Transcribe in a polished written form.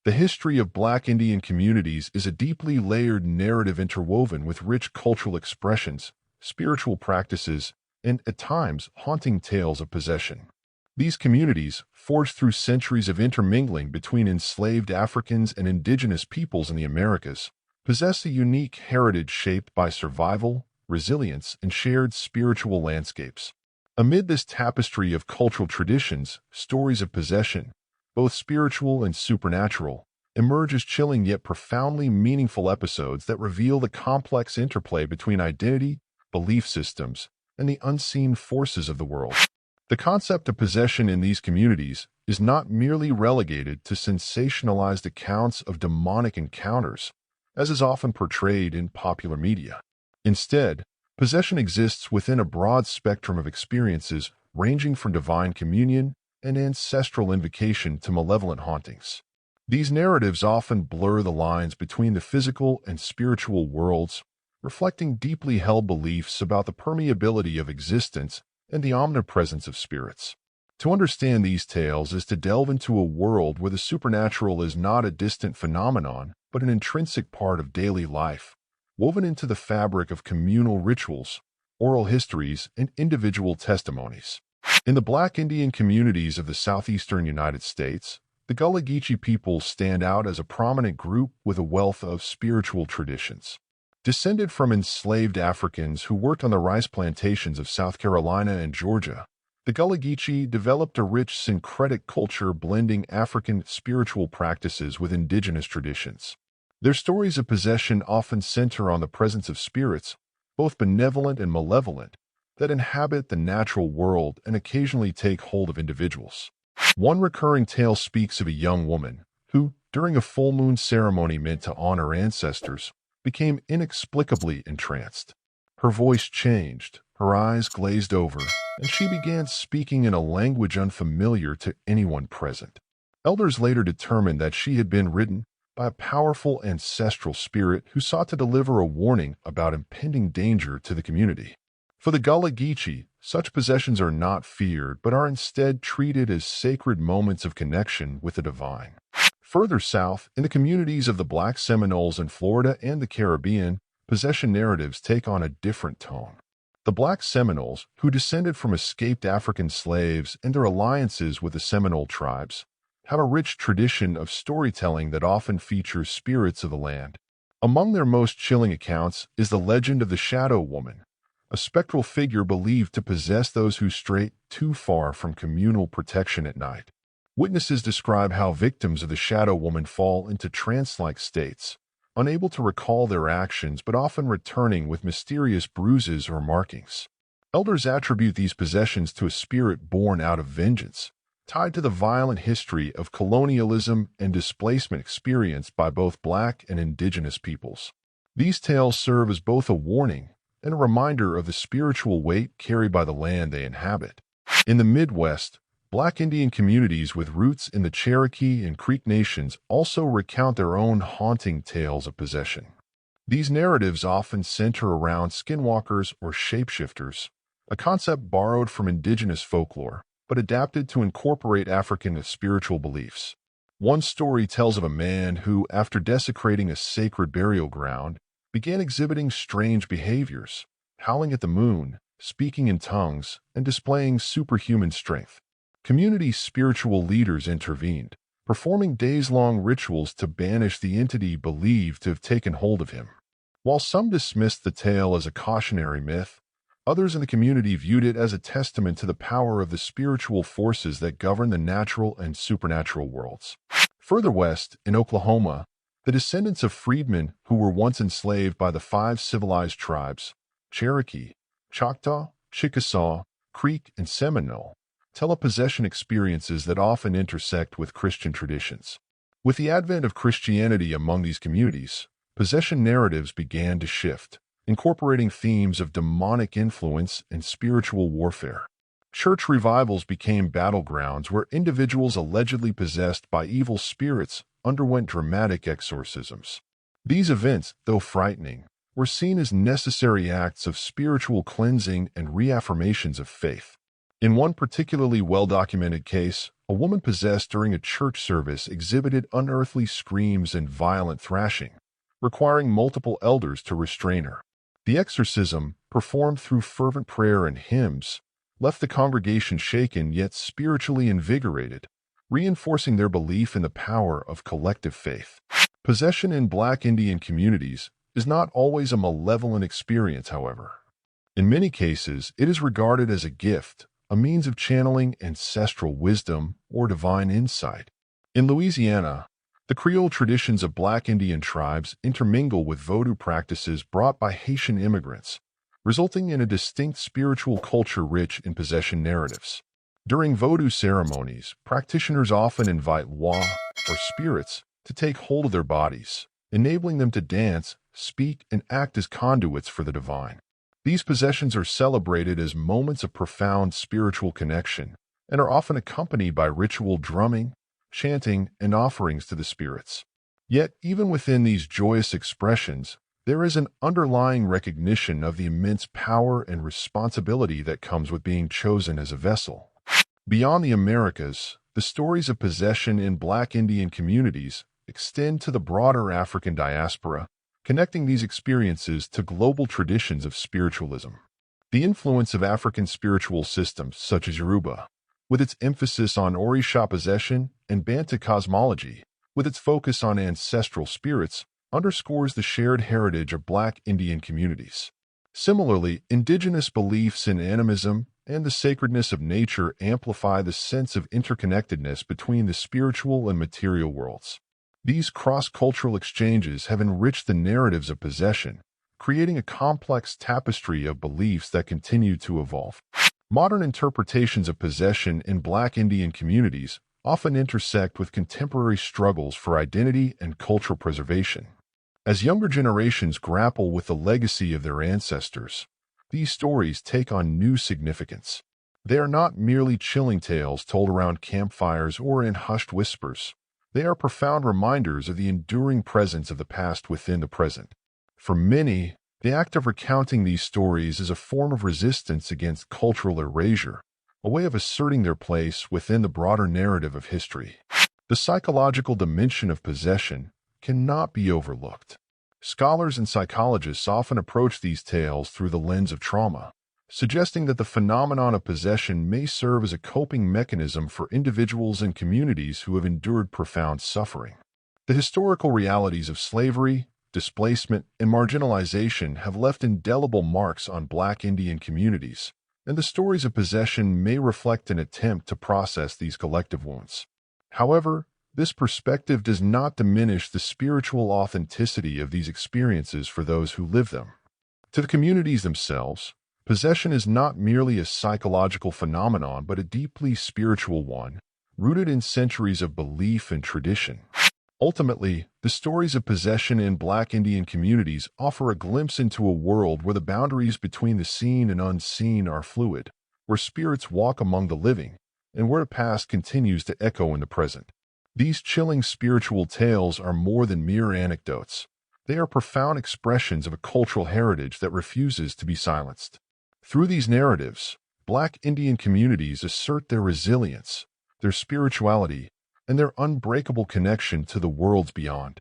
The history of Black Indian communities is a deeply layered narrative interwoven with rich cultural expressions, spiritual practices, and, at times, haunting tales of possession. These communities, forged through centuries of intermingling between enslaved Africans and indigenous peoples in the Americas, possess a unique heritage shaped by survival, resilience, and shared spiritual landscapes. Amid this tapestry of cultural traditions, stories of possession, both spiritual and supernatural, emerge as chilling yet profoundly meaningful episodes that reveal the complex interplay between identity, belief systems, and the unseen forces of the world. The concept of possession in these communities is not merely relegated to sensationalized accounts of demonic encounters, as is often portrayed in popular media. Instead, possession exists within a broad spectrum of experiences ranging from divine communion and ancestral invocation to malevolent hauntings. These narratives often blur the lines between the physical and spiritual worlds, reflecting deeply held beliefs about the permeability of existence and the omnipresence of spirits. To understand these tales is to delve into a world where the supernatural is not a distant phenomenon, but an intrinsic part of daily life, woven into the fabric of communal rituals, oral histories, and individual testimonies. In the Black Indian communities of the southeastern United States, the Gullah Geechee people stand out as a prominent group with a wealth of spiritual traditions. Descended from enslaved Africans who worked on the rice plantations of South Carolina and Georgia, the Gullah Geechee developed a rich syncretic culture blending African spiritual practices with indigenous traditions. Their stories of possession often center on the presence of spirits, both benevolent and malevolent, that inhabit the natural world and occasionally take hold of individuals. One recurring tale speaks of a young woman who, during a full moon ceremony meant to honor ancestors, became inexplicably entranced. Her voice changed, her eyes glazed over, and she began speaking in a language unfamiliar to anyone present. Elders later determined that she had been ridden by a powerful ancestral spirit who sought to deliver a warning about impending danger to the community. For the Gullah Geechee, such possessions are not feared but are instead treated as sacred moments of connection with the divine. Further south, in the communities of the Black Seminoles in Florida and the Caribbean, possession narratives take on a different tone. The Black Seminoles, who descended from escaped African slaves and their alliances with the Seminole tribes, have a rich tradition of storytelling that often features spirits of the land. Among their most chilling accounts is the legend of the Shadow Woman, a spectral figure believed to possess those who stray too far from communal protection at night. Witnesses describe how victims of the Shadow Woman fall into trance-like states, unable to recall their actions but often returning with mysterious bruises or markings. Elders attribute these possessions to a spirit born out of vengeance, tied to the violent history of colonialism and displacement experienced by both Black and indigenous peoples. These tales serve as both a warning and a reminder of the spiritual weight carried by the land they inhabit. In the Midwest, Black Indian communities with roots in the Cherokee and Creek nations also recount their own haunting tales of possession. These narratives often center around skinwalkers or shapeshifters, a concept borrowed from indigenous folklore, but adapted to incorporate African spiritual beliefs. One story tells of a man who, after desecrating a sacred burial ground, began exhibiting strange behaviors, howling at the moon, speaking in tongues, and displaying superhuman strength. Community spiritual leaders intervened, performing days-long rituals to banish the entity believed to have taken hold of him. While some dismissed the tale as a cautionary myth, others in the community viewed it as a testament to the power of the spiritual forces that govern the natural and supernatural worlds. Further west, in Oklahoma, the descendants of freedmen who were once enslaved by the 5 civilized tribes, Cherokee, Choctaw, Chickasaw, Creek, and Seminole, tell of possession experiences that often intersect with Christian traditions. With the advent of Christianity among these communities, possession narratives began to shift, incorporating themes of demonic influence and spiritual warfare. Church revivals became battlegrounds where individuals allegedly possessed by evil spirits underwent dramatic exorcisms. These events, though frightening, were seen as necessary acts of spiritual cleansing and reaffirmations of faith. In one particularly well-documented case, A woman possessed during a church service exhibited unearthly screams and violent thrashing, requiring multiple elders to restrain her. The exorcism, performed through fervent prayer and hymns, left the congregation shaken yet spiritually invigorated, reinforcing their belief in the power of collective faith. Possession in Black Indian communities is not always a malevolent experience, however. In many cases, it is regarded as a gift, a means of channeling ancestral wisdom or divine insight. In Louisiana, the Creole traditions of Black Indian tribes intermingle with Vodou practices brought by Haitian immigrants, resulting in a distinct spiritual culture rich in possession narratives. During Vodou ceremonies, practitioners often invite wa, or spirits, to take hold of their bodies, enabling them to dance, speak, and act as conduits for the divine. These possessions are celebrated as moments of profound spiritual connection and are often accompanied by ritual drumming, chanting, and offerings to the spirits. Yet, even within these joyous expressions, there is an underlying recognition of the immense power and responsibility that comes with being chosen as a vessel. Beyond the Americas, the stories of possession in Black Indian communities extend to the broader African diaspora, connecting these experiences to global traditions of spiritualism. The influence of African spiritual systems such as Yoruba, with its emphasis on Orisha possession, and Bantu cosmology, with its focus on ancestral spirits, underscores the shared heritage of Black Indian communities. Similarly, indigenous beliefs in animism and the sacredness of nature amplify the sense of interconnectedness between the spiritual and material worlds. These cross-cultural exchanges have enriched the narratives of possession, creating a complex tapestry of beliefs that continue to evolve. Modern interpretations of possession in Black Indian communities often intersect with contemporary struggles for identity and cultural preservation. As younger generations grapple with the legacy of their ancestors, these stories take on new significance. They are not merely chilling tales told around campfires or in hushed whispers. They are profound reminders of the enduring presence of the past within the present. For many, the act of recounting these stories is a form of resistance against cultural erasure, a way of asserting their place within the broader narrative of history. The psychological dimension of possession cannot be overlooked. Scholars and psychologists often approach these tales through the lens of trauma, suggesting that the phenomenon of possession may serve as a coping mechanism for individuals and communities who have endured profound suffering. The historical realities of slavery, displacement, and marginalization have left indelible marks on Black Indian communities, and the stories of possession may reflect an attempt to process these collective wounds. However, this perspective does not diminish the spiritual authenticity of these experiences for those who live them. To the communities themselves, possession is not merely a psychological phenomenon but a deeply spiritual one, rooted in centuries of belief and tradition. Ultimately, the stories of possession in Black Indian communities offer a glimpse into a world where the boundaries between the seen and unseen are fluid, where spirits walk among the living, and where the past continues to echo in the present. These chilling spiritual tales are more than mere anecdotes. They are profound expressions of a cultural heritage that refuses to be silenced. Through these narratives, Black Indian communities assert their resilience, their spirituality, and their unbreakable connection to the worlds beyond.